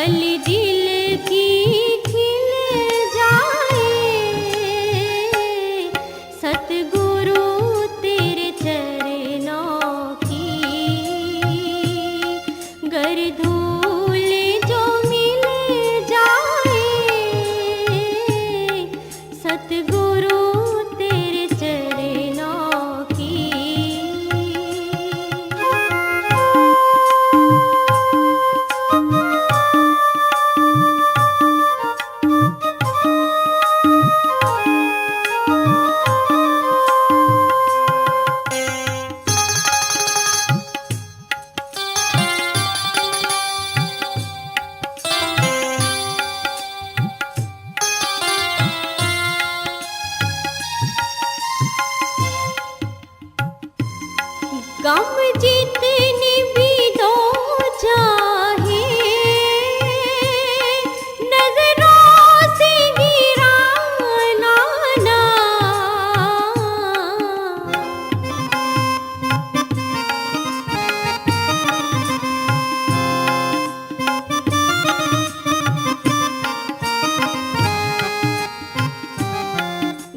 कली दिल की खिल जाए, सतगुरु तेरे चरणों की गर धूल जो मिल जाए, सतगुरु तेरे चरणों की। गम जितनी भी दो चाहे, नजरों से गिराना ना,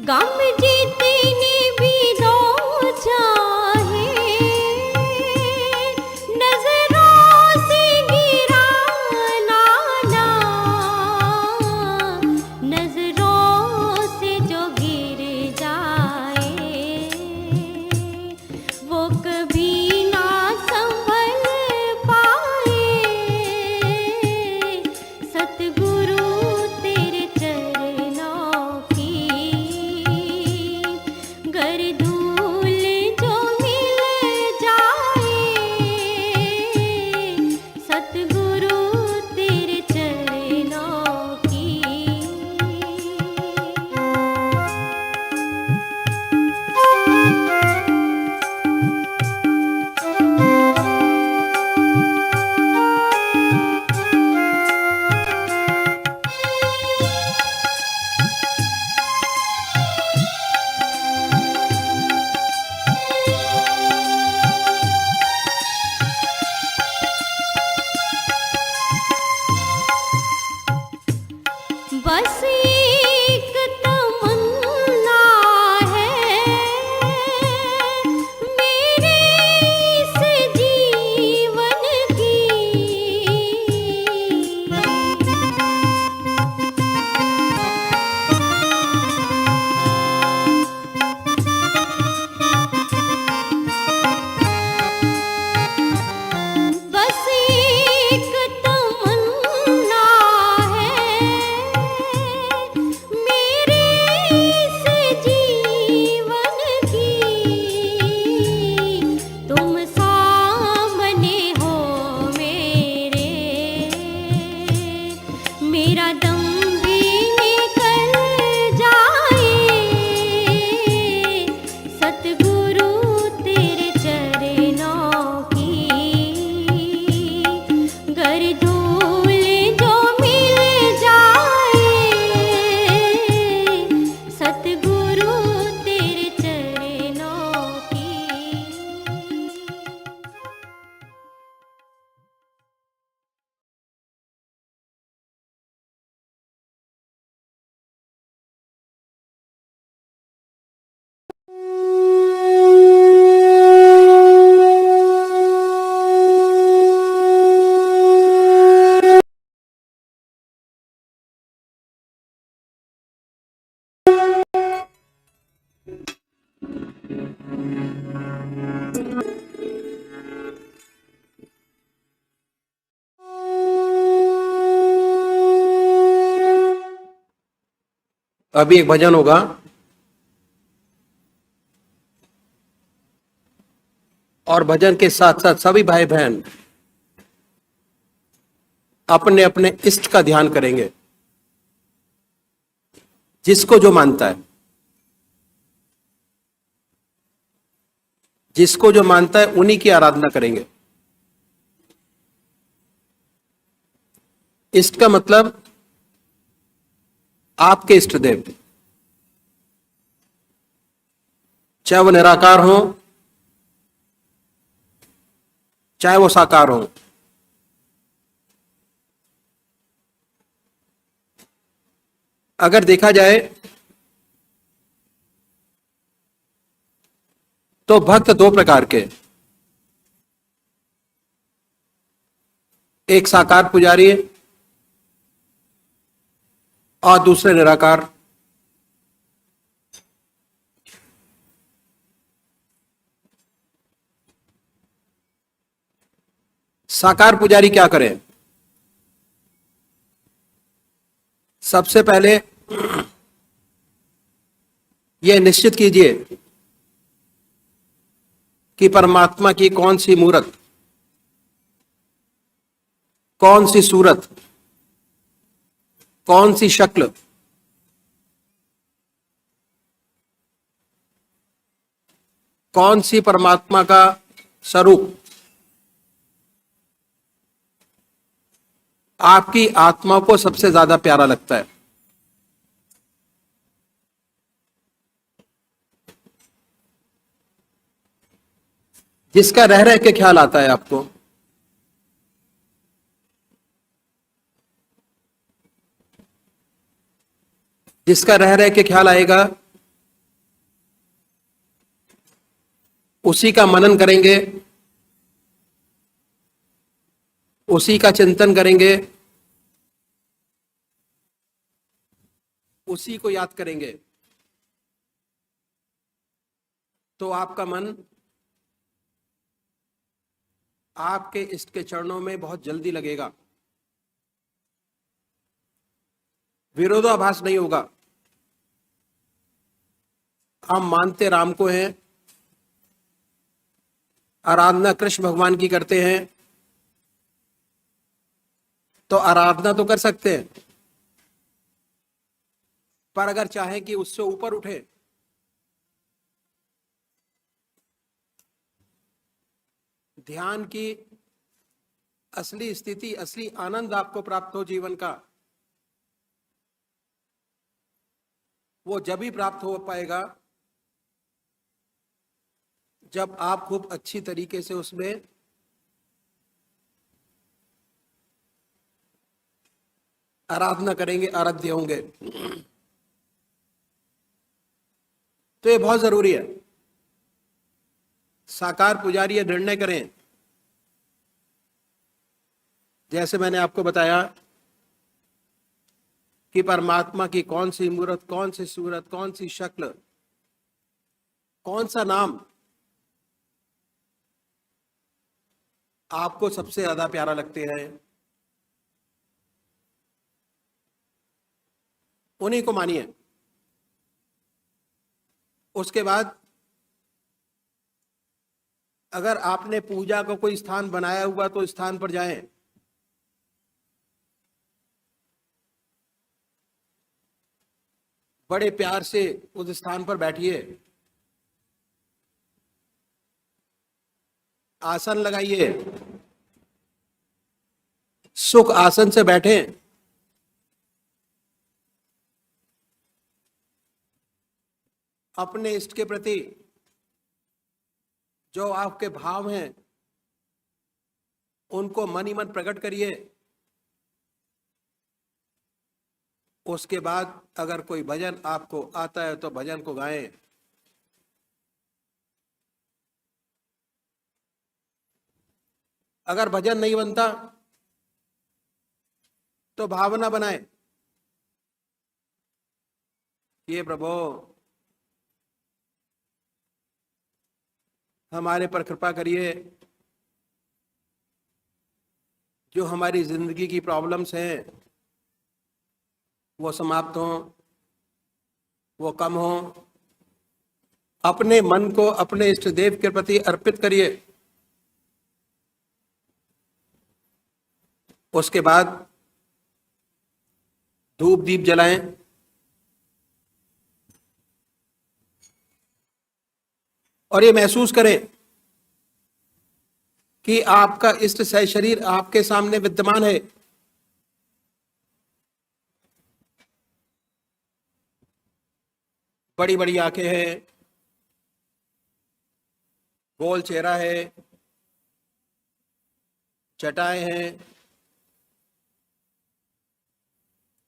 गम जितनी भी दो चाहे, नजरों से गिराना ना, नजरों से जो गिर जाए वो कभी ना संभल पाए, सतगुरु तेरे चरणों की गर धूल जो मिल जाए, सतगुरु तेरे चरणों की। बस एक तमन्ना है मेरे इस जीवन की, बस एक तमन्ना है मेरे इस जीवन की, तुम सामने हो मेरे, मेरा दम भी निकल जाए, सतगुरु तेरे चरणों की गर धूल जो मिल जाए, सतगुरु तेरे चरणों की। अभी एक भजन होगा, और भजन के साथ साथ सभी भाई बहन अपने अपने इष्ट का ध्यान करेंगे, जिसको जो मानता है, जिसको जो मानता है उन्हीं की आराधना करेंगे। इष्ट का मतलब आपके इष्ट देव, चाहे वो निराकार हो चाहे वो साकार हो, अगर देखा जाए तो भक्त दो प्रकार के, एक साकार पुजारी और दूसरे निराकार। साकार पुजारी क्या करें? सबसे पहले यह निश्चित कीजिए कि परमात्मा की कौन सी मूरत, कौन सी सूरत, कौन सी शक्ल, कौन सी परमात्मा का स्वरूप आपकी आत्मा को सबसे ज्यादा प्यारा लगता है। जिसका रह रह के ख्याल आता है आपको, जिसका रह रह के ख्याल आएगा, उसी का मनन करेंगे, उसी का चिंतन करेंगे, उसी को याद करेंगे, तो आपका मन आपके इष्ट के चरणों में बहुत जल्दी लगेगा, विरोधाभास नहीं होगा। हम मानते राम को हैं, आराधना कृष्ण भगवान की करते हैं, तो आराधना तो कर सकते हैं, पर अगर चाहें कि उससे ऊपर उठे, ध्यान की असली स्थिति, असली आनंद आपको प्राप्त हो जीवन का, वो जब ही प्राप्त हो पाएगा जब आप खूब अच्छी तरीके से उसमें आराधना करेंगे, आराध्य होंगे। तो ये बहुत जरूरी है। साकार पुजारी ये निर्णय करें, जैसे मैंने आपको बताया कि परमात्मा की कौन सी मूर्त, कौन सी सूरत, कौन सी शक्ल, कौन सा नाम आपको सबसे ज्यादा प्यारा लगते हैं, उन्हीं को मानिए। उसके बाद अगर आपने पूजा का कोई स्थान बनाया हुआ तो स्थान पर जाएं, बड़े प्यार से उस स्थान पर बैठिए, आसन लगाइए, सुख आसन से बैठें, अपने इष्ट के प्रति जो आपके भाव हैं उनको मन ही मन प्रकट करिए। उसके बाद अगर कोई भजन आपको आता है तो भजन को गाएं। अगर भजन नहीं बनता तो भावना बनाएं, ये प्रभु हमारे पर कृपा करिए, जो हमारी जिंदगी की प्रॉब्लम्स हैं वो समाप्त हों, वो कम हों। अपने मन को अपने इष्ट देव के प्रति अर्पित करिए। उसके बाद धूप दीप जलाएं, और ये महसूस करें कि आपका इष्ट सह शरीर आपके सामने विद्यमान है। बड़ी बड़ी आंखें हैं, गोल चेहरा है, जटाएं हैं,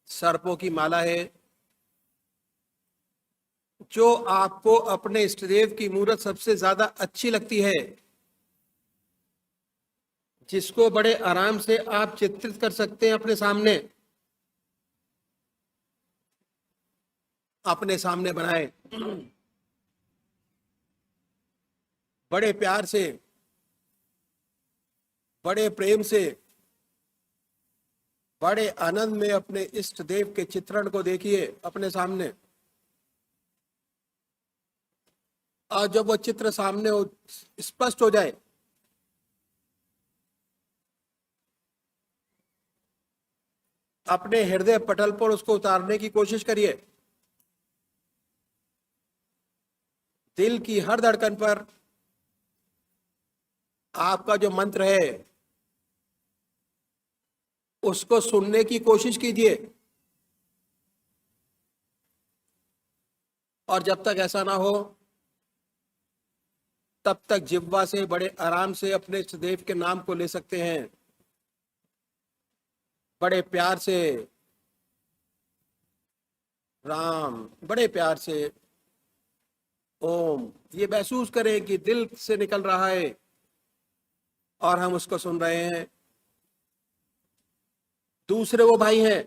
सर्पों की माला है, जो आपको अपने इष्ट देव की मूर्त सबसे ज्यादा अच्छी लगती है, जिसको बड़े आराम से आप चित्रित कर सकते हैं अपने सामने बनाए, बड़े प्यार से, बड़े प्रेम से, बड़े आनंद में अपने इष्ट देव के चित्रण को देखिए अपने सामने। और जब वो चित्र सामने हो, स्पष्ट हो जाए, अपने हृदय पटल पर उसको उतारने की कोशिश करिए। दिल की हर धड़कन पर आपका जो मंत्र है उसको सुनने की कोशिश कीजिए। और जब तक ऐसा ना हो तब तक जिह्वा से बड़े आराम से अपने इष्ट देव के नाम को ले सकते हैं, बड़े प्यार से राम, बड़े प्यार से ओम। ये महसूस करें कि दिल से निकल रहा है और हम उसको सुन रहे हैं। दूसरे वो भाई हैं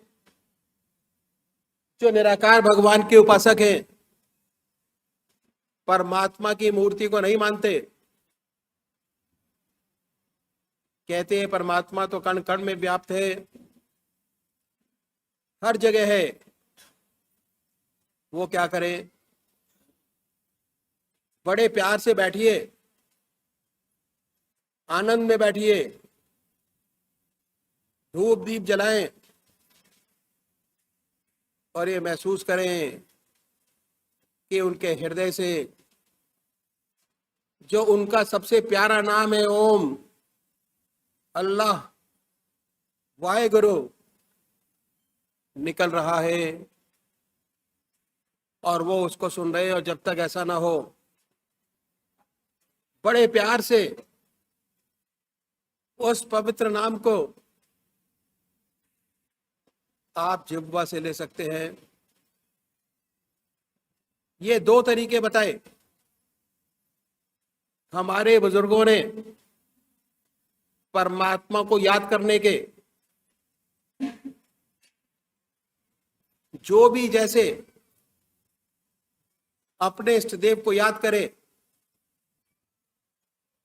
जो निराकार भगवान के उपासक हैं, परमात्मा की मूर्ति को नहीं मानते, कहते हैं परमात्मा तो कण कण में व्याप्त है, हर जगह है। वो क्या करें? बड़े प्यार से बैठिए, आनंद में बैठिए, धूप दीप जलाएं और ये महसूस करें कि उनके हृदय से जो उनका सबसे प्यारा नाम है ओम, अल्लाह, वाहेगुरु, निकल रहा है और वो उसको सुन रहे हैं। और जब तक ऐसा ना हो, बड़े प्यार से उस पवित्र नाम को आप जिह्वा से ले सकते हैं। ये दो तरीके बताए हमारे बुजुर्गों ने परमात्मा को याद करने के। जो भी जैसे अपने इष्ट देव को याद करे,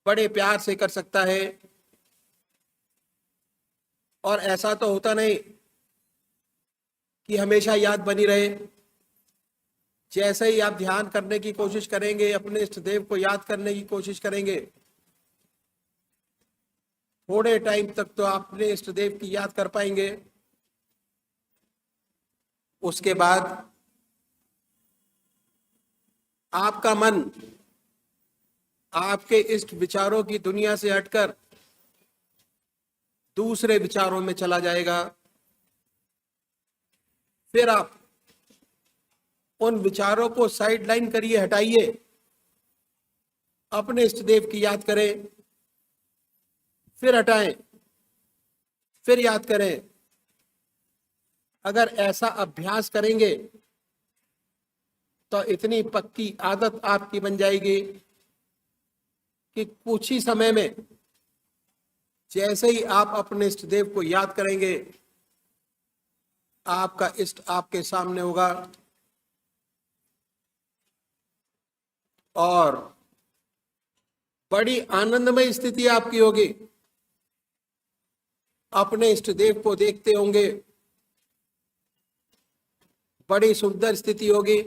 बड़े प्यार से कर सकता है। और ऐसा तो होता नहीं कि हमेशा याद बनी रहे। जैसे ही आप ध्यान करने की कोशिश करेंगे, अपने इष्ट देव को याद करने की कोशिश करेंगे, थोड़े टाइम तक तो आप अपने इष्ट देव की याद कर पाएंगे। उसके बाद आपका मन आपके इष्ट विचारों की दुनिया से हटकर दूसरे विचारों में चला जाएगा। फिर आप उन विचारों को साइड लाइन करिए, हटाइए, अपने इष्ट देव की याद करें, फिर हटाएं, फिर याद करें। अगर ऐसा अभ्यास करेंगे तो इतनी पक्की आदत आपकी बन जाएगी कि कुछ ही समय में जैसे ही आप अपने इष्ट देव को याद करेंगे, आपका इष्ट आपके सामने होगा और बड़ी आनंदमय स्थिति आपकी होगी। अपने इष्ट देव को देखते होंगे, बड़ी सुंदर स्थिति होगी।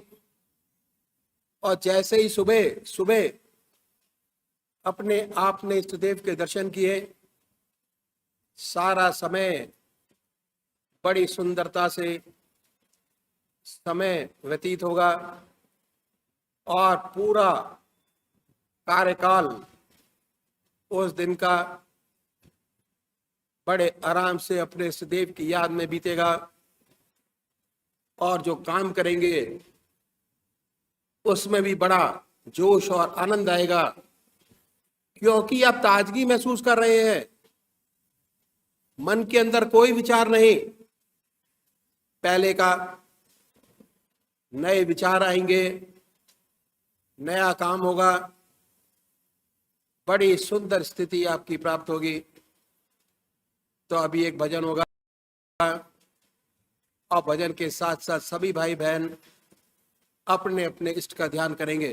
और जैसे ही सुबह सुबह अपने आपने इष्ट देव के दर्शन किए, सारा समय बड़ी सुंदरता से समय व्यतीत होगा और पूरा कार्यकाल उस दिन का बड़े आराम से अपने इष्ट देव की याद में बीतेगा। और जो काम करेंगे उसमें भी बड़ा जोश और आनंद आएगा, क्योंकि आप ताजगी महसूस कर रहे हैं। मन के अंदर कोई विचार नहीं, पहले का, नए विचार आएंगे, नया काम होगा, बड़ी सुंदर स्थिति आपकी प्राप्त होगी। तो अभी एक भजन होगा और भजन के साथ साथ सभी भाई बहन अपने अपने इष्ट का ध्यान करेंगे।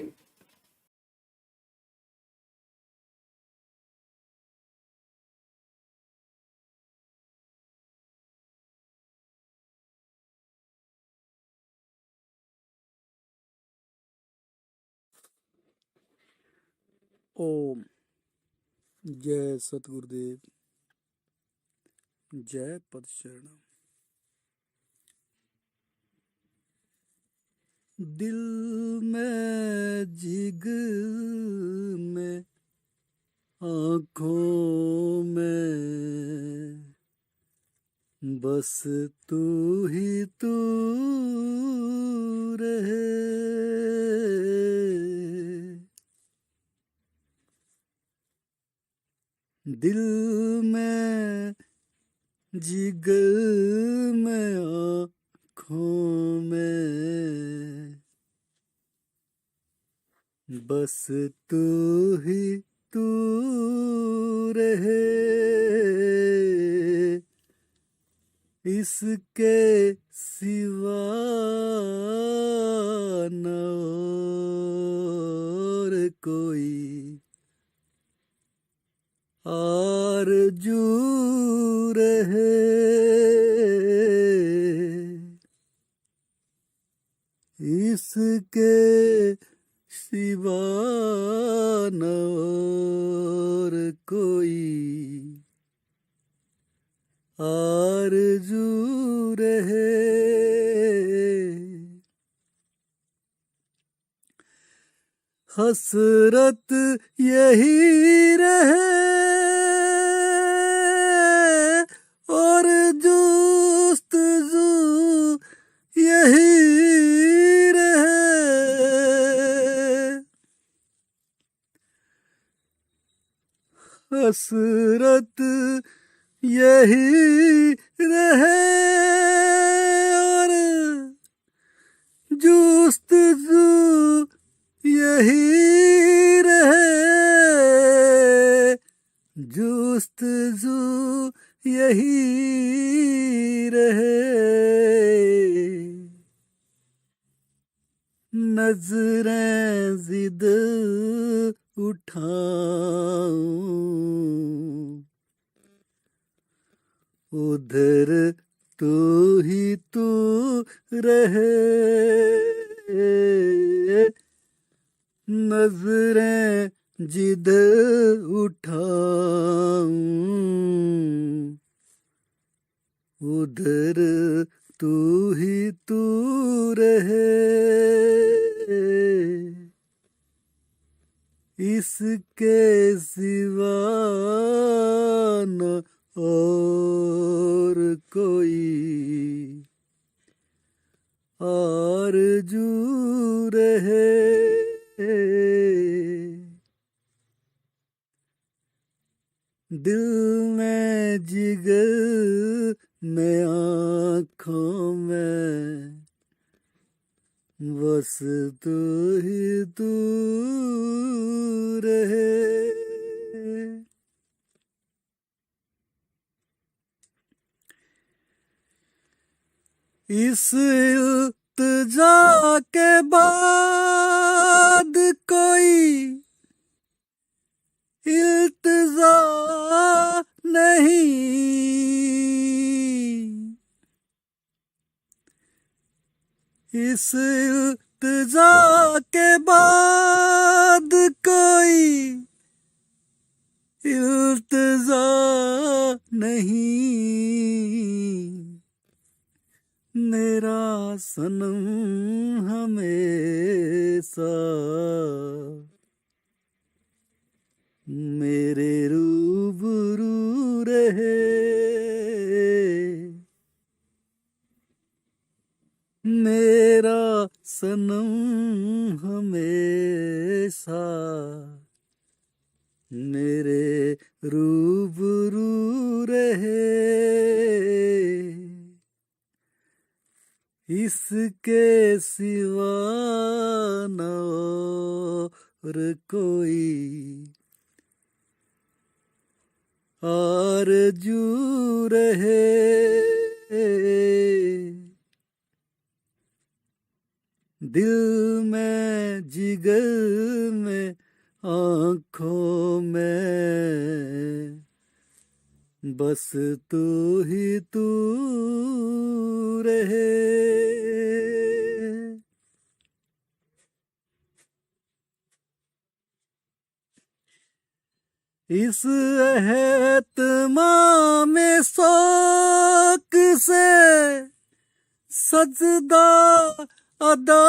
ओम। जय सतगुरुदेव, जय पद शरणम। दिल में जिग में आँखों में बस तू ही तू रहे। दिल में जिगर में आँखों में बस तू ही तू रहे। इसके सिवा न और कोई आरज़ू रहे। इसके सिवा न और कोई आरज़ू रहे। हसरत यही रहे और जुस्तजू यही रहे। हसरत यही रहे और जुस्तजू यही रहे। जुस्तजू यही रहे। नजरें जिद उठाऊं उधर तू ही तू रहे। नजरें जिद उठाऊं उधर तू ही तू रहे। इसके सिवा न और कोई आरज़ू रहे। दिल में जिगर में आँखों में बस तू ही तू रहे। इस इल्तिजा के बाद कोई इल्तिजा नहीं। इस इल्तिजा के बाद कोई इल्तिजा नहीं। मेरा सनम हमेशा मेरे रूबरू रहे। मेरा सनम हमेशा मेरे रूबरू रहे। इसके सिवा न और कोई आरज़ू रहे, दिल में जिगर में आँखों में बस तू ही तू रहे। इस एहतमाम शौक से सजदा अदा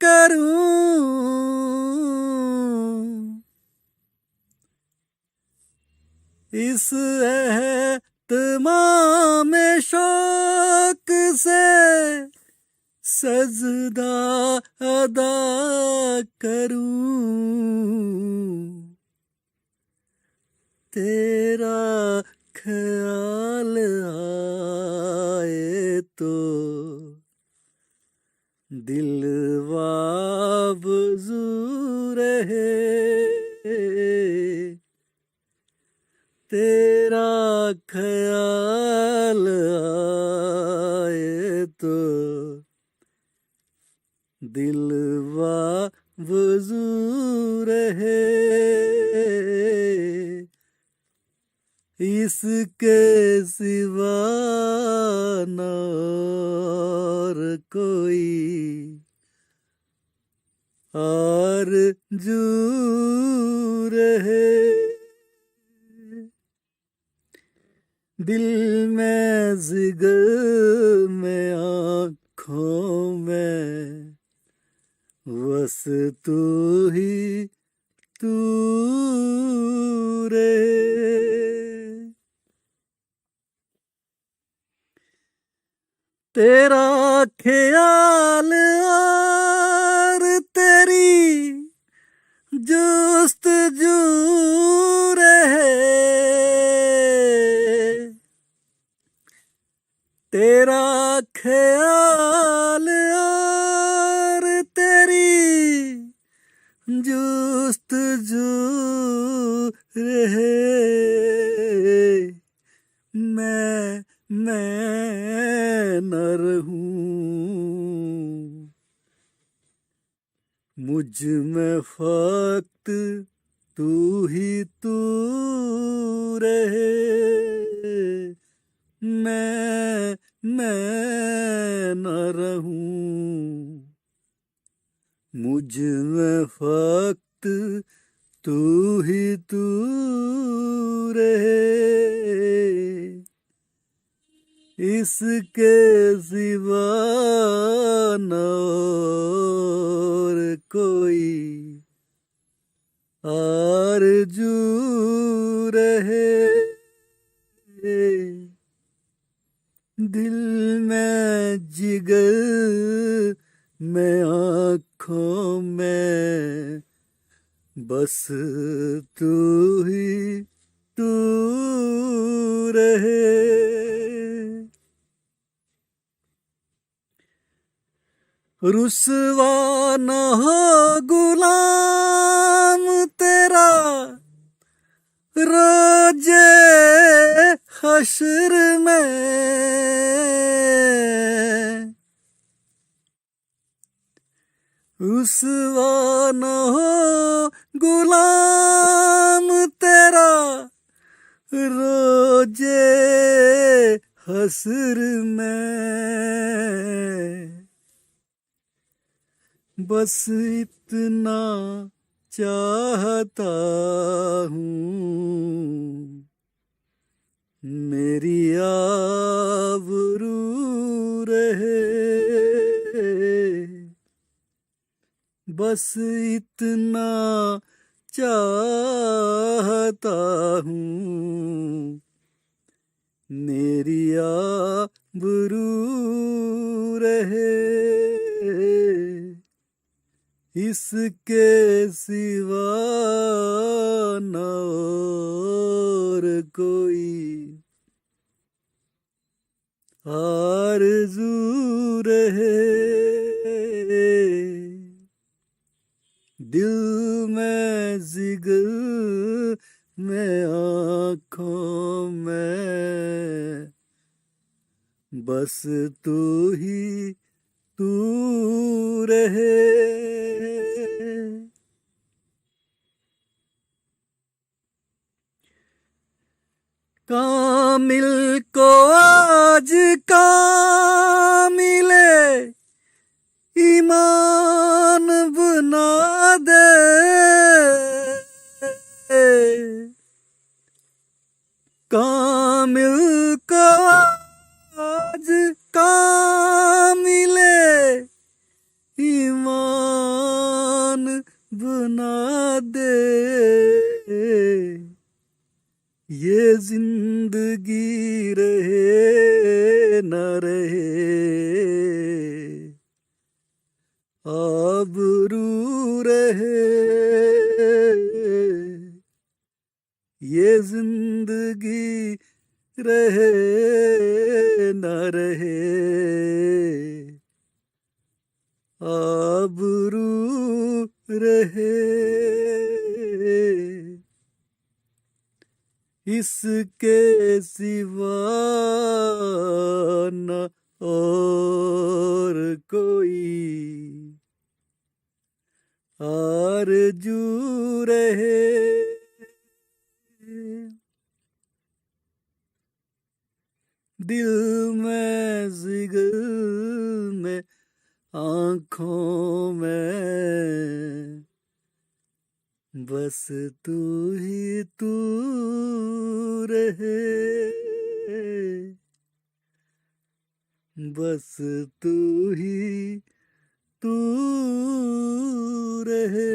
करूं, इस एहतमाम शौक से सजदा अदा करूं, तेरा ख्याल आए तो दिल वाबजू रहे, तेरा ख्याल आए तो दिल वाबजू रहे, इसके सिवा न और कोई आरज़ू रहे, दिल में जिगर में आँखों में बस तू ही तू रहे। तेरा ख्याल और तेरी जुस्तजू रहे, तेरा ख्याल और तेरी जुस्तजू रहे, मैं न रहूं, मुझ में फक्त तू ही तू रहे, मैं न रहूं, मुझ में फक्त तू ही तू रहे, इसके सिवा न और कोई आरज़ू रहे, दिल में जिगर में आँखों में बस तू ही तू रहे। रुसवा न हो गुलाम तेरा रोजे हश्र में, रुसवा न हो गुलाम तेरा रोजे हश्र में, बस इतना चाहता हूँ मेरी आबरू रहे, बस इतना चाहता हूँ मेरी आबरू रहे, इसके सिवा न और कोई आरज़ू रहे दिल में जिगर में आँखों में बस तू ही तू रहे कामिल को आज कामिले ईमान बना दे कामिल को आज कामिले ईमान बना दे ये जिंदगी रहे न रहे आबरू रहे ये जिंदगी रहे न रहे आबरू रहे इसके सिवा न और कोई आरज़ू रहे दिल में जिगर में आँखों में बस तू ही तू रहे बस तू ही तू रहे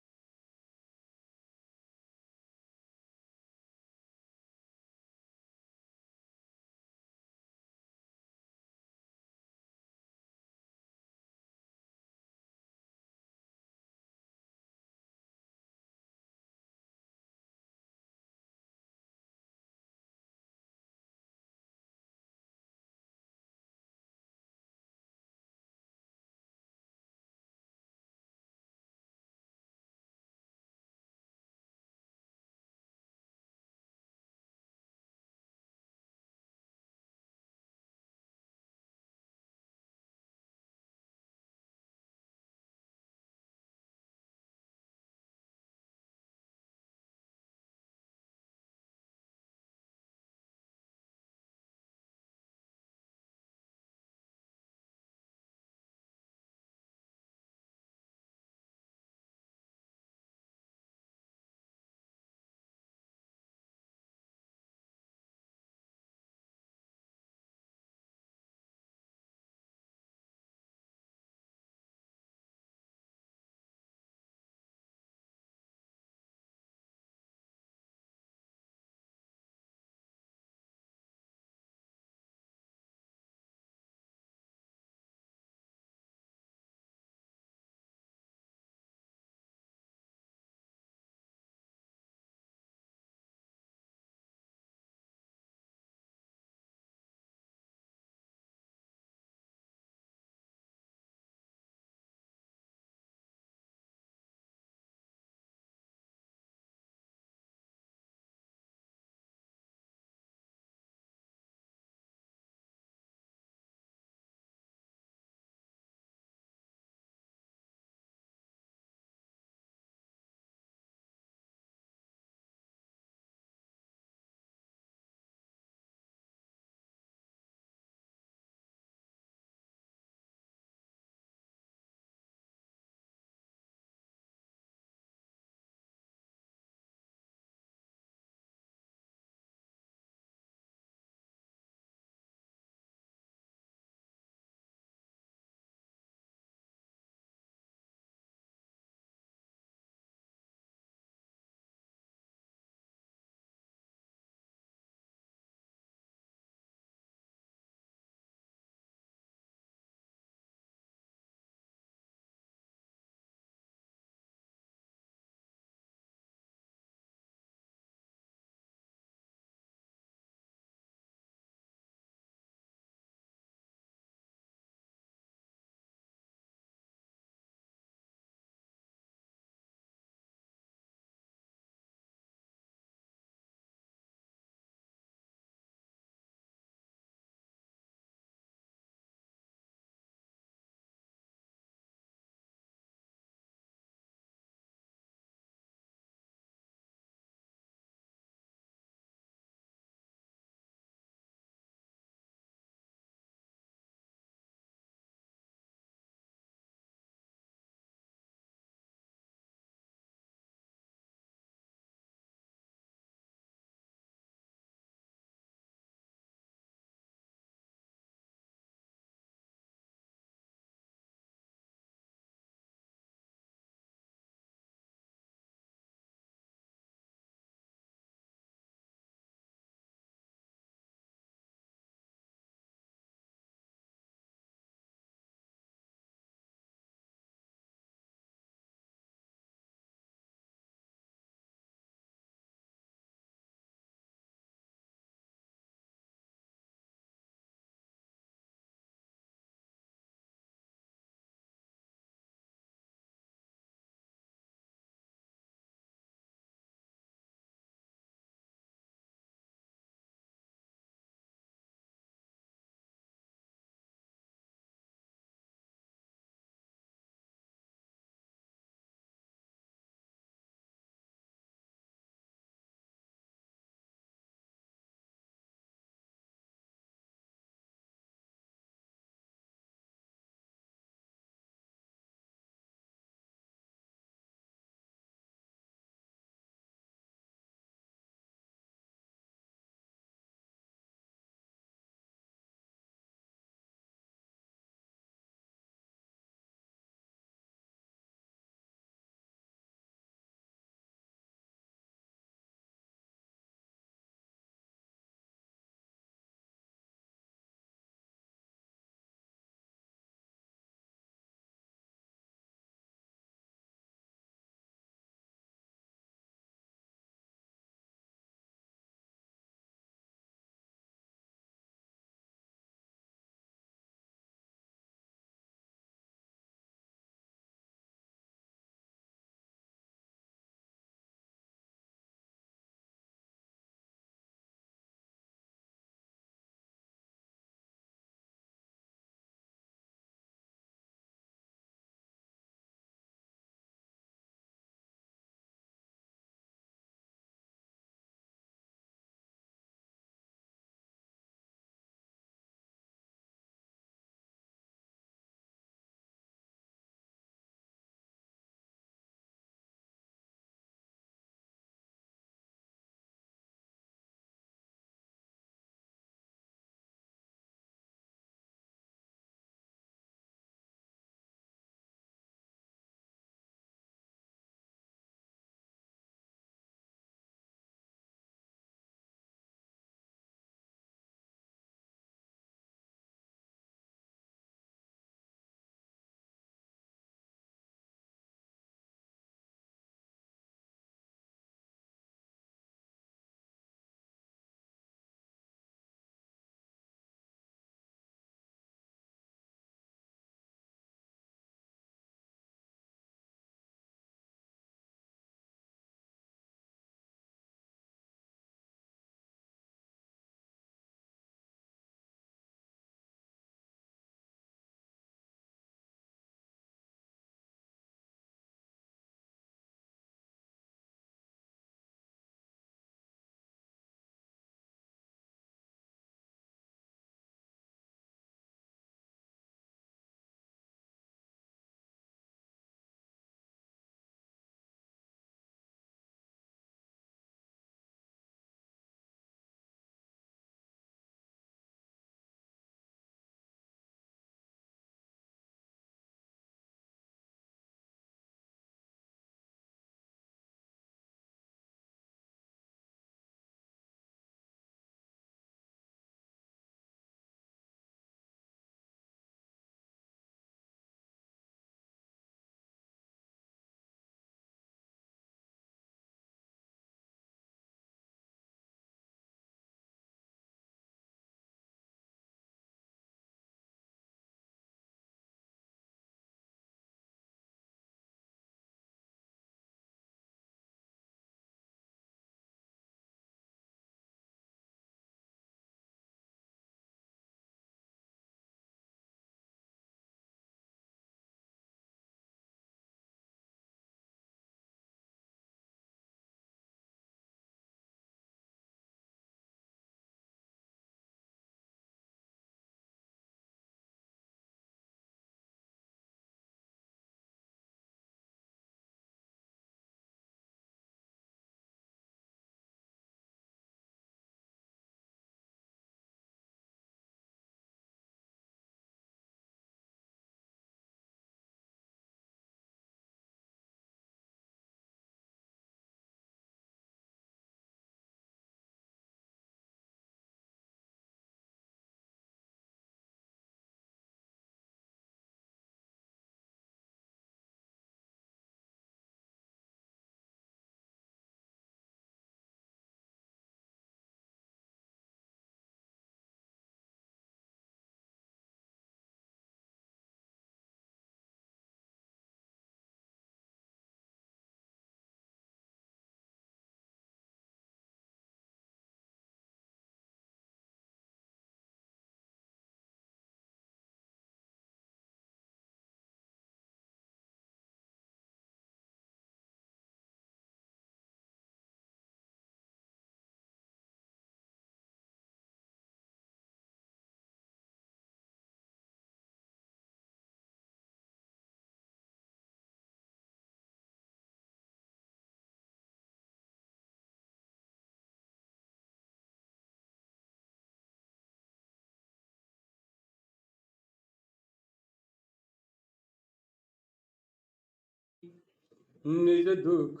निज दुख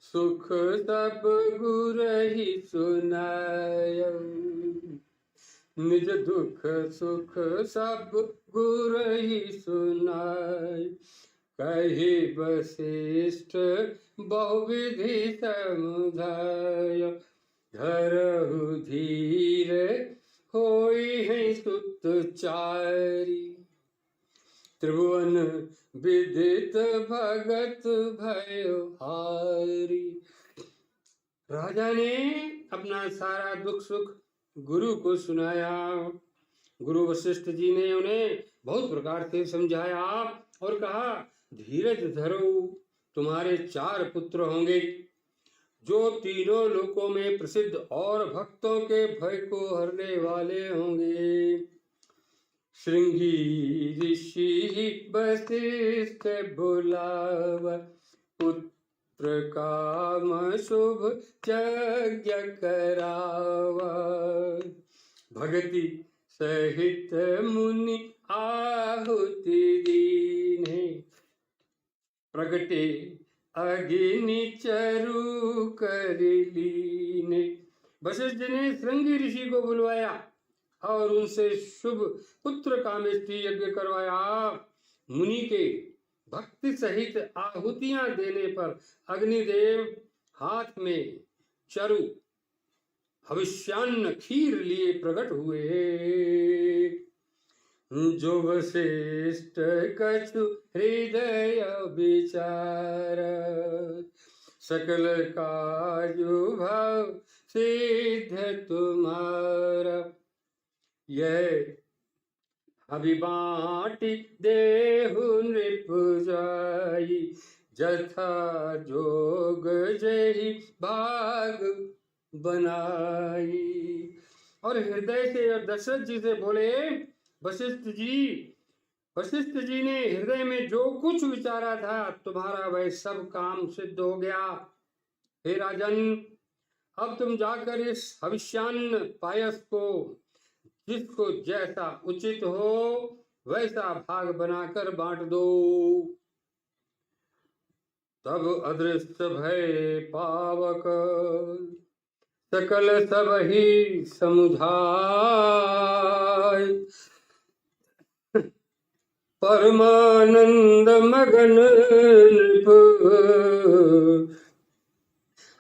सुख सब गुरहि सुनाय। निज दुख सुख सब गुरहि सुनाय। कहि वशिष्ठ बहुविधि समुझाय। धरहु धीर होई है सुतचारी। त्रिभुवन विदित भगत भयो हारी। राजा ने अपना सारा दुख सुख गुरु को सुनाया। गुरु वशिष्ठ जी ने उन्हें बहुत प्रकार से समझाया और कहा, धीरज धरो, तुम्हारे 4 पुत्र होंगे जो तीनों लोकों में प्रसिद्ध और भक्तों के भय को हरने वाले होंगे। श्रृंगी ऋषि वशिष्ठ बुलावा। पुत्र काम शुभ यज्ञ करावा। भगति सहित मुनि आहुति दीने। प्रगटे अग्नि चरु कर लीने। वशिष्ठ जी ने श्रृंगी ऋषि को बुलवाया और उनसे शुभ पुत्र कामेष्टि यज्ञ करवाया। मुनि के भक्ति सहित आहुतियां देने पर अग्निदेव हाथ में चरु हविष्यान्न खीर लिए प्रकट हुए। जो वशिष्ठ कछु हृदय विचार। सकल काजु भाव सिद्ध तुम्हारा। यह अभिबाटी देहु नृपुजाई। जथा जोग जही भाग बनाई। और हृदय से और दशरथ जी से बोले, वशिष्ठ जी ने हृदय में जो कुछ विचारा था तुम्हारा वह सब काम सिद्ध हो गया। हे राजन, अब तुम जाकर इस हविष्यान्न पायस को जिसको जैसा उचित हो वैसा भाग बनाकर बांट दो। तब अदृश्य भय पावक सकल सब ही समुझाय। परमानंद मगन नृप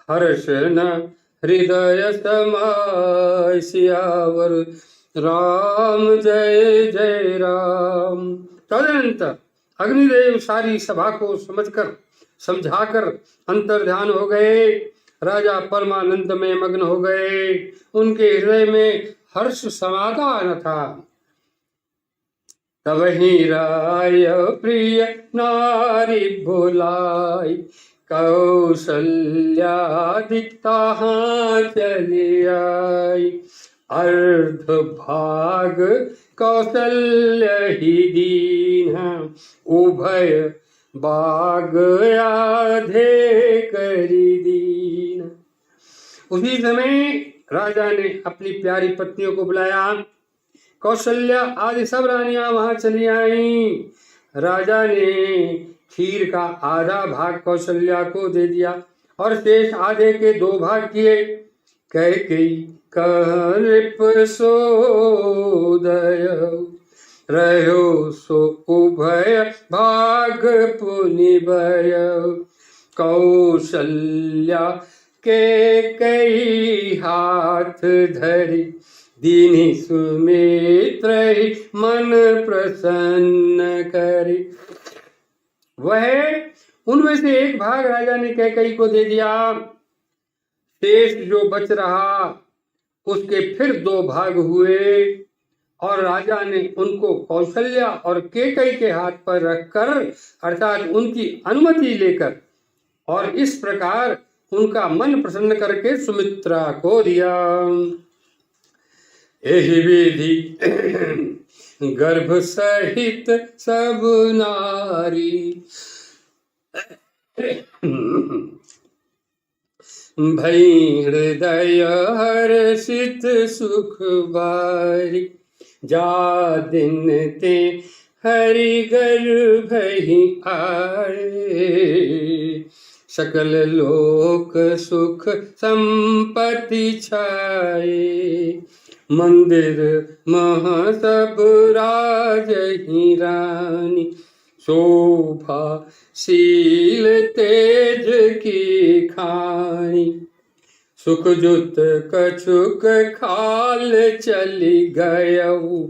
हर्ष न हृदय समाय। सियावर राम जय जय राम। तदनंतर अग्निदेव सारी सभा को समझाकर अंतर ध्यान हो गए। राजा परमानंद में मग्न हो गए। उनके हृदय में हर्ष समाता न था। तब ही राय प्रिय नारी बुलाई। कौशल्या दिखता चली आई। अर्ध भाग कौशल्य ही दीन। उभय बाग आधे करी दीन। उसी समय राजा ने अपनी प्यारी पत्नियों को बुलाया। कौशल्या आदि सब रानियां वहां चली आईं। राजा ने खीर का आधा भाग कौशल्या को दे दिया और शेष आधे के 2 भाग किए। कैकेयी कह नृप सोदय। रहो सो उभय भाग पुनि भय। कौशल्या के कई हाथ धरी। दीनि सुमित्र ही मन प्रसन्न करी। वह उनमें से एक भाग राजा ने कैकेयी को दे दिया। शेष जो बच रहा उसके फिर 2 भाग हुए और राजा ने उनको कौशल्या और कैकेयी के हाथ पर रखकर अर्थात उनकी अनुमति लेकर और इस प्रकार उनका मन प्रसन्न करके सुमित्रा को दिया। यही विधि गर्भ सहित सब नारी। भई हृदय हर्षित सुख बारी। जा दिन ते हरि गर्भ ही आए। सकल लोक सुख संपत्ति छाए। मंदिर मह सब राजहि रानी, शोभा शील तेज की खानी। सुख जुत कछुक खाल चली गयऊ,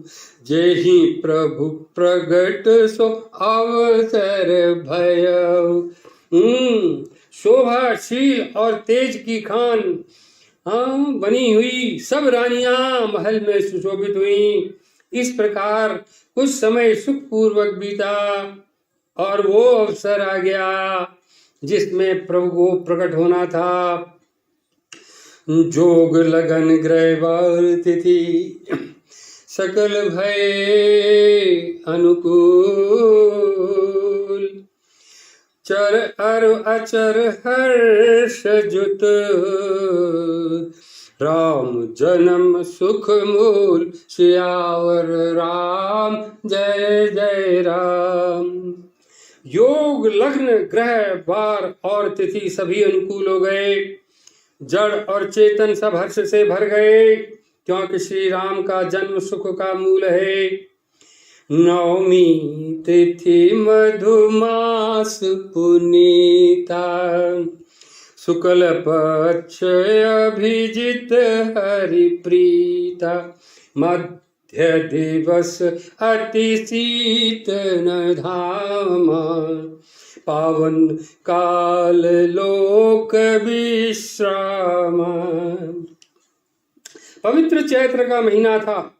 जेहि प्रभु प्रगट सो अवसर भयऊ। शोभाशील और तेज की खान बनी हुई सब रानियां महल में सुशोभित हुई। इस प्रकार कुछ समय सुखपूर्वक बीता और वो अवसर आ गया जिसमें प्रभु को प्रकट होना था। जोग लगन ग्रह बार तिथि, सकल भय अनुकूल। चर अर अचर हर्ष जुत, राम जन्म सुख मूल। सियावर राम जय जय राम। योग लग्न ग्रह वार और तिथि सभी अनुकूल हो गए। जड़ और चेतन सब हर्ष से भर गए, क्योंकि श्री राम का जन्म सुख का मूल है। नवमी तिथि मधुमास पुनीता, शुक्ल पक्ष अभिजित हरि प्रीता। मध्य दिवस अति शीतन धामा, पावन काल लोक विश्राम। पवित्र चैत्र का महीना था।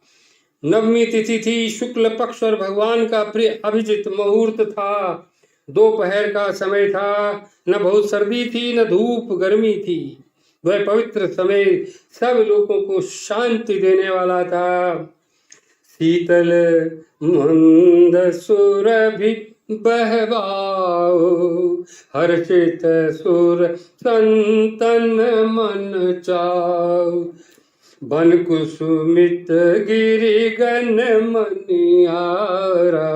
नवमी तिथि थी, शुक्ल पक्ष और भगवान का प्रिय अभिजित मुहूर्त था। दोपहर का समय था, न बहुत सर्दी थी न धूप गर्मी थी। वह पवित्र समय सब लोगों को शांति देने वाला था। शीतल मंद सुरभि बहवाओ, हर्षित सुर संतन मन चाओ। बन कुसुमित गिरि गन मनियारा,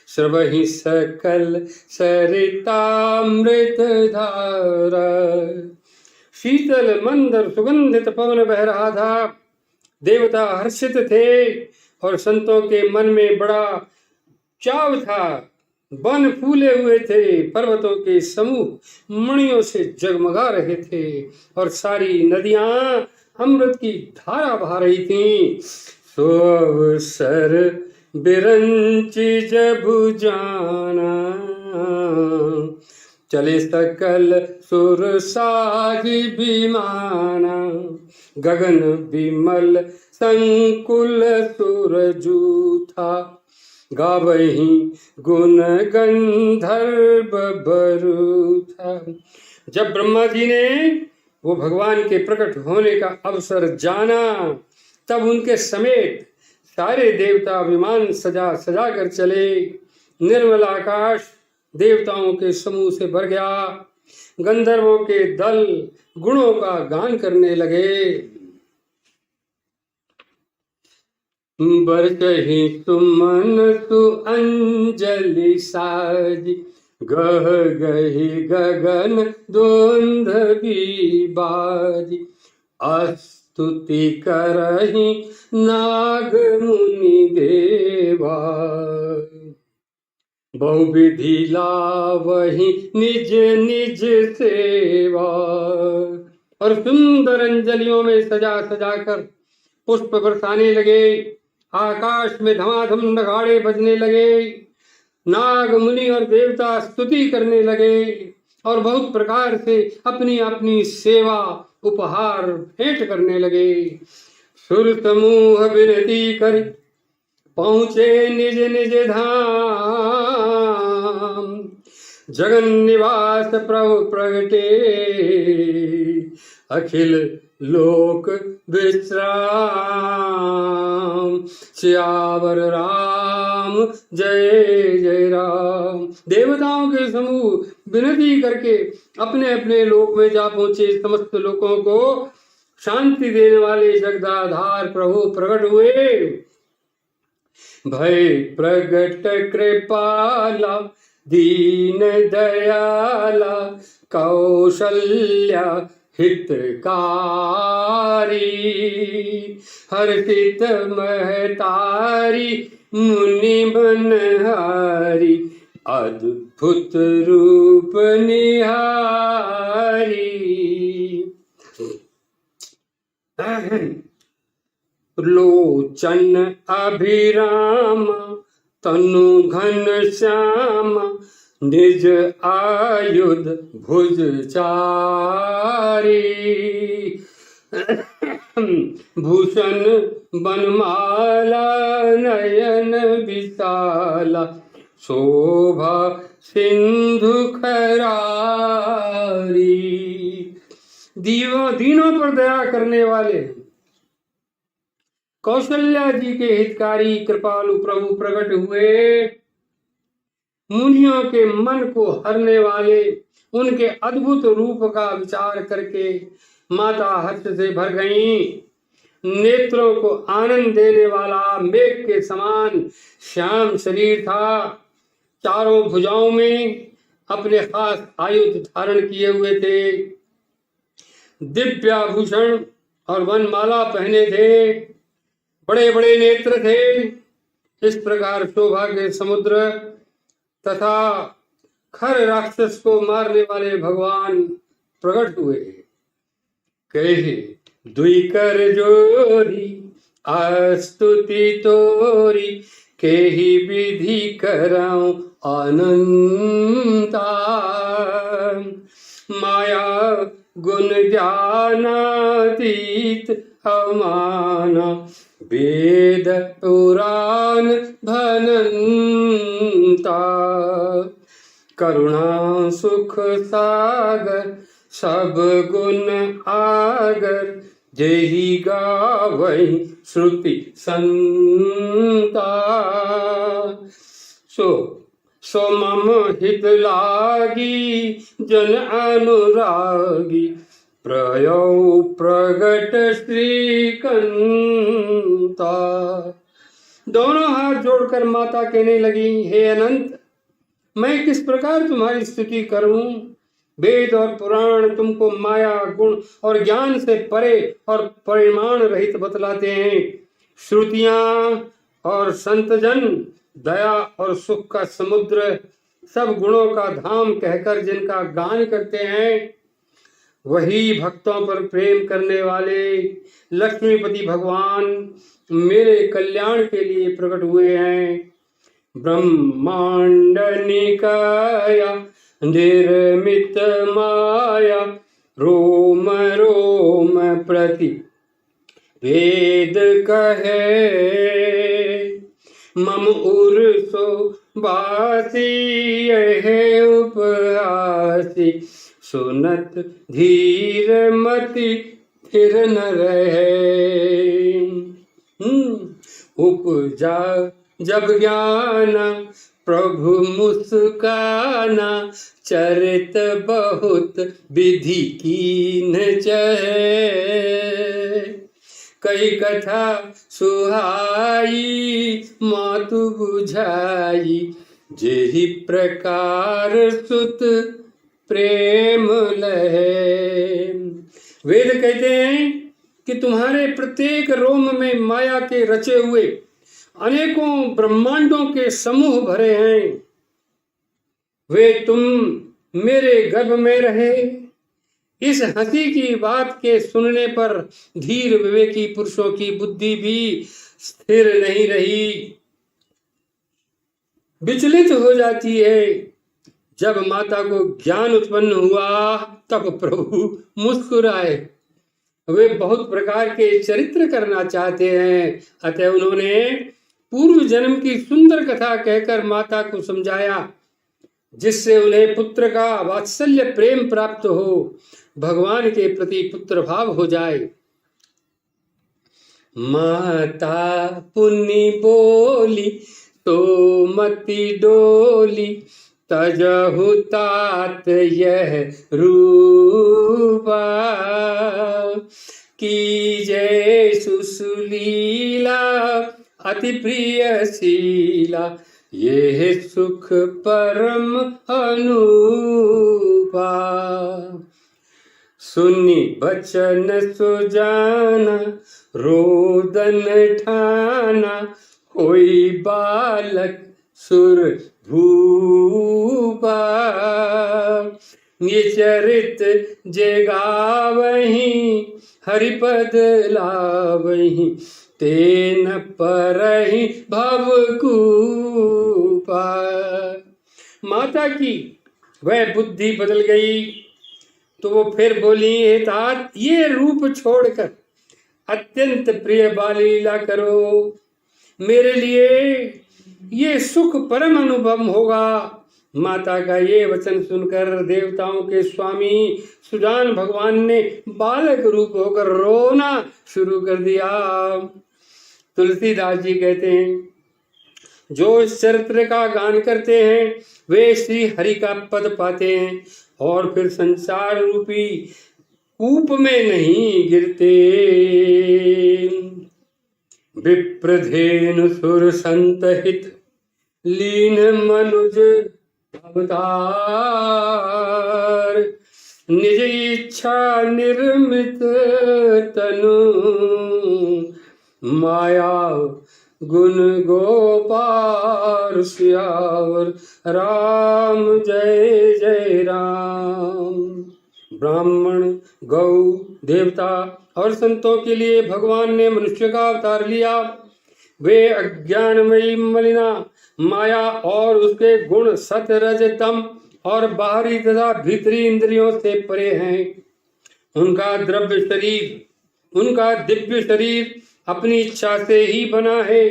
श्रवहि सकल सरितामृत धारा। शीतल मंद और सुगंधित पवन बह रहा था। देवता हर्षित थे और संतों के मन में बड़ा चाव था। वन फूले हुए थे, पर्वतों के समूह मणियों से जगमगा रहे थे और सारी नदियां अमृत की धारा बहा रही थीं। सो अवसर बिरंचि जबु जाना, चले सकल सुर साजी विमाना। गगन विमल संकुल सुरजू था, गावही गुण गंधर्व बरु था। जब ब्रह्मा जी ने वो भगवान के प्रकट होने का अवसर जाना, तब उनके समेत सारे देवता विमान सजा सजा कर चले। निर्मल आकाश देवताओं के समूह से भर गया। गंधर्वों के दल गुणों का गान करने लगे। बरसहि सुमन सु अंजलि साजी, गह गही गगन दुंदभी बाजी। स्तुति करहि नाग मुनि देवा, बहुविधि लावहि निज निज सेवा। और सुंदर अंजलियों में सजा सजा कर पुष्प बरसाने लगे। आकाश में धमाधम नगाड़े बजने लगे। नाग मुनि और देवता स्तुति करने लगे और बहुत प्रकार से अपनी अपनी सेवा उपहार भेंट करने लगे। सुर समूह विनती कर पहुँचे निज निज धाम। जगन निवास प्रभु प्रगटे, अखिल लोक विश्राम। सियावर राम जय जय राम। देवताओं के समूह विनती करके अपने अपने लोक में जा पहुंचे। समस्त लोगों को शांति देने वाले जगदाधार प्रभु प्रकट हुए। भय प्रगट कृपाला दीन दयाला कौशल्या हितकारी, हर्षित महतारी मुनि बनहारी, अद्भुत रूप निहारी। लोचन अभिराम तनु घन श्याम, निज आयुध भुज चारी, भूषण बनमाला नयन विशाला, शोभा सिंधु खरारी। दीनों पर दया करने वाले कौशल्या जी के हितकारी कृपालु प्रभु प्रकट हुए। मुनियों के मन को हरने वाले उनके अद्भुत रूप का विचार करके माता हर्ष से भर गईं। नेत्रों को आनंद देने वाला मेघ के समान श्याम शरीर था। चारों भुजाओं में अपने खास आयुध धारण किए हुए थे। दिव्याभूषण और वनमाला पहने थे। बड़े बड़े नेत्र थे। इस प्रकार शोभा के समुद्र तथा खर राक्षस को मारने वाले भगवान प्रकट हुए। कहे दुई कर जोरी स्तुति तोरी, केहि विधि कराऊं अनंता, माया गुण ज्ञानातीत अवमाना, वेद पुराण भनंता, करुणा सुख सागर सब गुण आगर, जेहि गावै श्रुति संता, सो मम हित लागी जन अनुरागी, प्रयो प्रगट श्रीकंता। दोनों हाथ जोड़कर माता कहने लगी, हे अनंत, मैं किस प्रकार तुम्हारी स्तुति करूं। वेद और पुराण तुमको माया गुण और ज्ञान से परे और परिमाण रहित बतलाते हैं। श्रुतियां और संतजन दया और सुख का समुद्र, सब गुणों का धाम कहकर जिनका गान करते हैं, वही भक्तों पर प्रेम करने वाले लक्ष्मीपति भगवान मेरे कल्याण के लिए प्रकट हुए हैं। ब्रह्मांड निकाया निर्मित माया, रोम रोम प्रति वेद कहे, मम उर्सो बासी यह उपहासी, सुनत धीर मति फिर न रहे। उपजा जब ज्ञान प्रभु मुस्काना, चरित बहुत विधि कीन चहे, कई कथा सुहाई मातु बुझाई, जेहि प्रकार सुत प्रेम लहे। वेद कहते हैं कि तुम्हारे प्रत्येक रोम में माया के रचे हुए अनेकों ब्रह्मांडों के समूह भरे हैं। वे तुम मेरे गर्भ में रहे। इस हंसी की बात के सुनने पर धीर विवेकी पुरुषों की बुद्धि भी स्थिर नहीं रही, विचलित हो जाती है। जब माता को ज्ञान उत्पन्न हुआ तब प्रभु मुस्कुराए। वे बहुत प्रकार के चरित्र करना चाहते हैं, अतः उन्होंने पूर्व जन्म की सुंदर कथा कहकर माता को समझाया, जिससे उन्हें पुत्र का वात्सल्य प्रेम प्राप्त हो, भगवान के प्रति पुत्र भाव हो जाए। माता पुनि बोली तो मति डोली, तजहु तात यह रूपा, की जय सुसुलीला अति प्रिय शीला, ये है सुख परम अनूपा। सुनी बचन सुजाना रोदन ठाना, कोई बालक सुर भूपा। ये चरित जे गावहीं हरिपद लावहीं, तेन परहि भवकूपा। माता की वह बुद्धि बदल गई तो वो फिर बोली, हे तात, ये रूप छोड़कर अत्यंत प्रिय बाल लीला करो, मेरे लिए ये सुख परम अनुभव होगा। माता का ये वचन सुनकर देवताओं के स्वामी सुजान भगवान ने बालक रूप होकर रोना शुरू कर दिया। तुलसीदास जी कहते हैं, जो इस चरित्र का गान करते हैं वे श्री हरि का पद पाते हैं और फिर संसार रूपी कूप में नहीं गिरते। विप्रधेनु सुर संत हित लीन मनुज अवतार, निज इच्छा निर्मित तनु, माया गुण गोपाल सियावर राम जय जय राम। ब्राह्मण, गौ, देवता और संतों के लिए भगवान ने मनुष्य का अवतार लिया। वे अज्ञानमयी मलिना माया और उसके गुण सत रज तम और बाहरी तथा भीतरी इंद्रियों से परे हैं। उनका द्रव्य शरीर, उनका दिव्य शरीर अपनी इच्छा से ही बना है,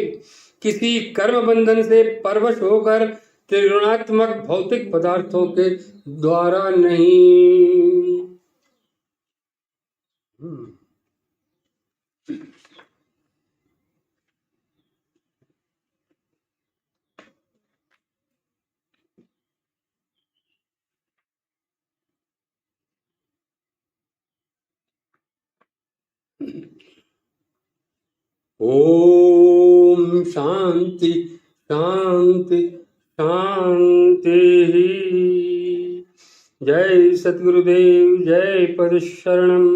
किसी कर्म बंधन से परवश होकर त्रिगुणात्मक भौतिक पदार्थों के द्वारा नहीं। ओम शांति शांति शांति। जय सतगुरुदेव, जय पद शरणम।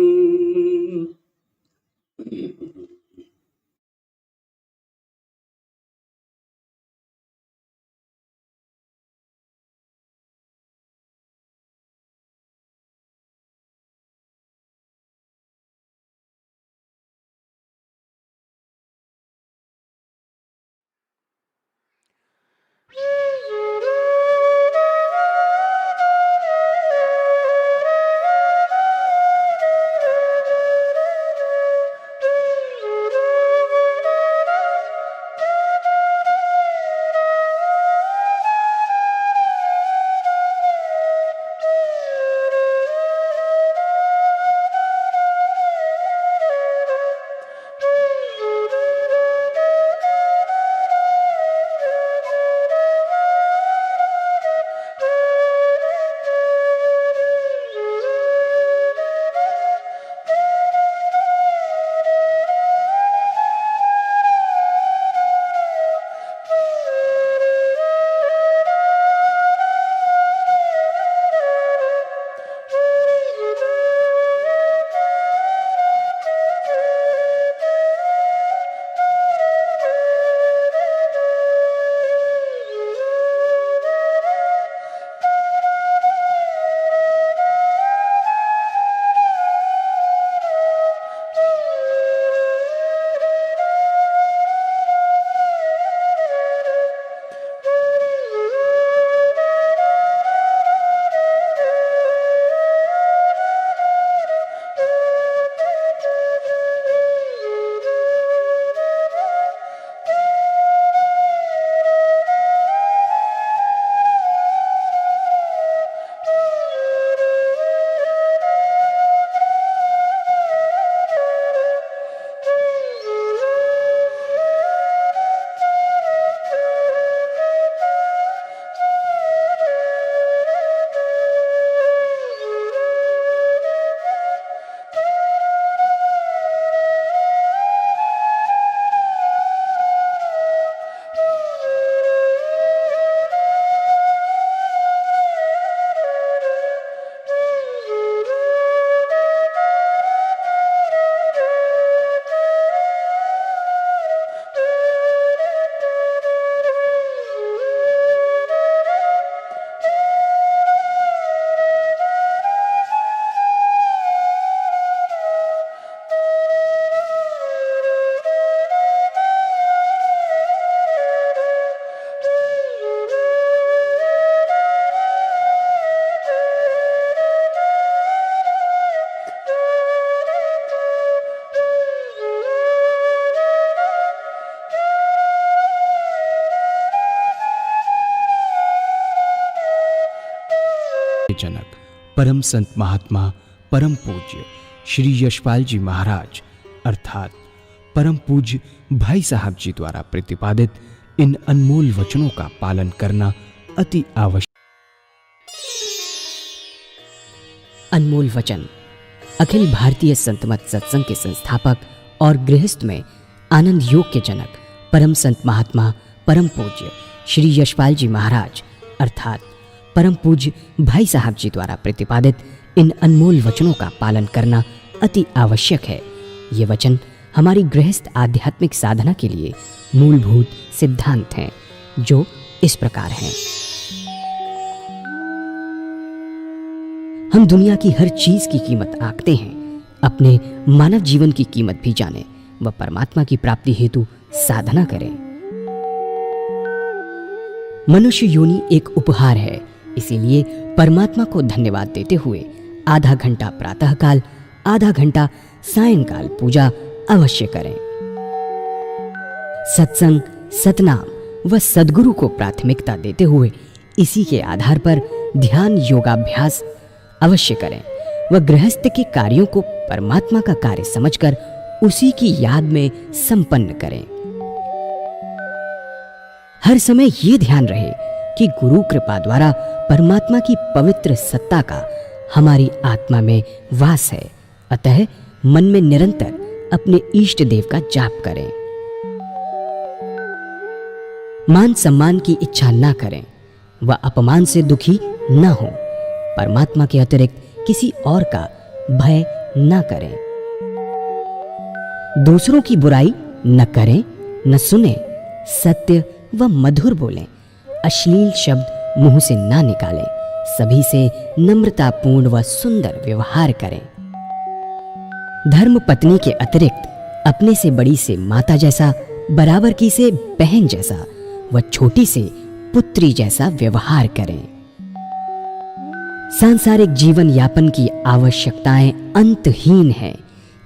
के जनक परम संत महात्मा परम पूज्य श्री यशपाल जी महाराज अर्थात परम पूज्य भाई साहब जी द्वारा प्रतिपादित इन अनमोल वचनों का पालन करना अति आवश्यक। अनमोल वचन अखिल भारतीय संतमत सत्संग के संस्थापक और गृहस्थ में आनंद योग के जनक परम संत महात्मा परम पूज्य श्री यशपाल जी महाराज अर्थात परम पूज्य भाई साहब जी द्वारा प्रतिपादित इन अनमोल वचनों का पालन करना अति आवश्यक है। ये वचन हमारी गृहस्थ आध्यात्मिक साधना के लिए मूलभूत सिद्धांत हैं, जो इस प्रकार हैं। हम दुनिया की हर चीज की कीमत आंकते हैं, अपने मानव जीवन की कीमत भी जानें व परमात्मा की प्राप्ति हेतु साधना करें। मनुष्य योनि एक उपहार है, इसीलिए परमात्मा को धन्यवाद देते हुए आधा घंटा प्रातःकाल, आधा घंटा सायंकाल पूजा अवश्य करें। सत्संग, सतनाम व सद्गुरु को प्राथमिकता देते हुए इसी के आधार पर ध्यान योगाभ्यास अवश्य करें व गृहस्थ के कार्यों को परमात्मा का कार्य समझकर उसी की याद में संपन्न करें। हर समय ये ध्यान रहे कि गुरु कृपा द्वारा परमात्मा की पवित्र सत्ता का हमारी आत्मा में वास है, अतः मन में निरंतर अपने इष्ट देव का जाप करें। मान सम्मान की इच्छा ना करें व अपमान से दुखी ना हो। परमात्मा के अतिरिक्त किसी और का भय ना करें। दूसरों की बुराई न करें, न सुने, सत्य व मधुर बोलें, अश्लील शब्द मुंह से ना निकालें, सभी से नम्रतापूर्ण व सुंदर व्यवहार करें। धर्म पत्नी के अतिरिक्त अपने से बड़ी से माता जैसा, बराबर की से बहन जैसा व छोटी से पुत्री जैसा व्यवहार करें। सांसारिक जीवन यापन की आवश्यकताएं अंतहीन हैं,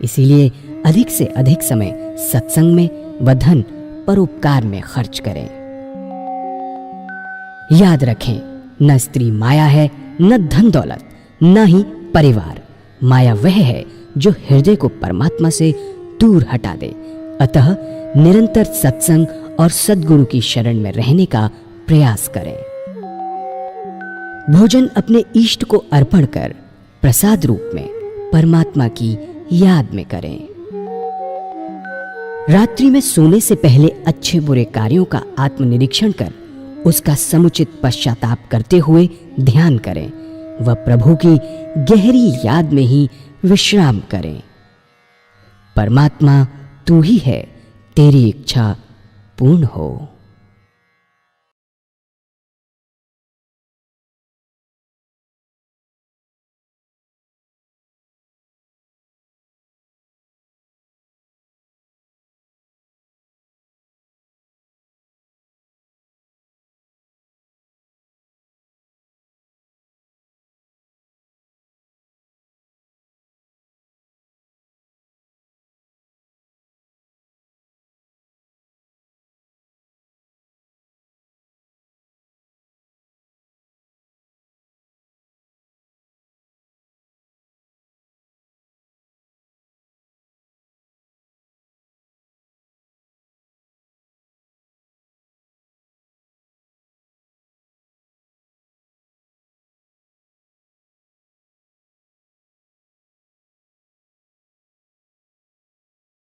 इसीलिए अधिक से अधिक समय सत्संग में व धन परोपकार में खर्च करें। याद रखें, न स्त्री माया है, न धन दौलत, न ही परिवार। माया वह है जो हृदय को परमात्मा से दूर हटा दे। अतः निरंतर सत्संग और सद्गुरु की शरण में रहने का प्रयास करें। भोजन अपने इष्ट को अर्पण कर प्रसाद रूप में परमात्मा की याद में करें। रात्रि में सोने से पहले अच्छे बुरे कार्यों का आत्मनिरीक्षण कर उसका समुचित पश्चाताप करते हुए ध्यान करें व प्रभु की गहरी याद में ही विश्राम करें। परमात्मा तू ही है, तेरी इच्छा पूर्ण हो।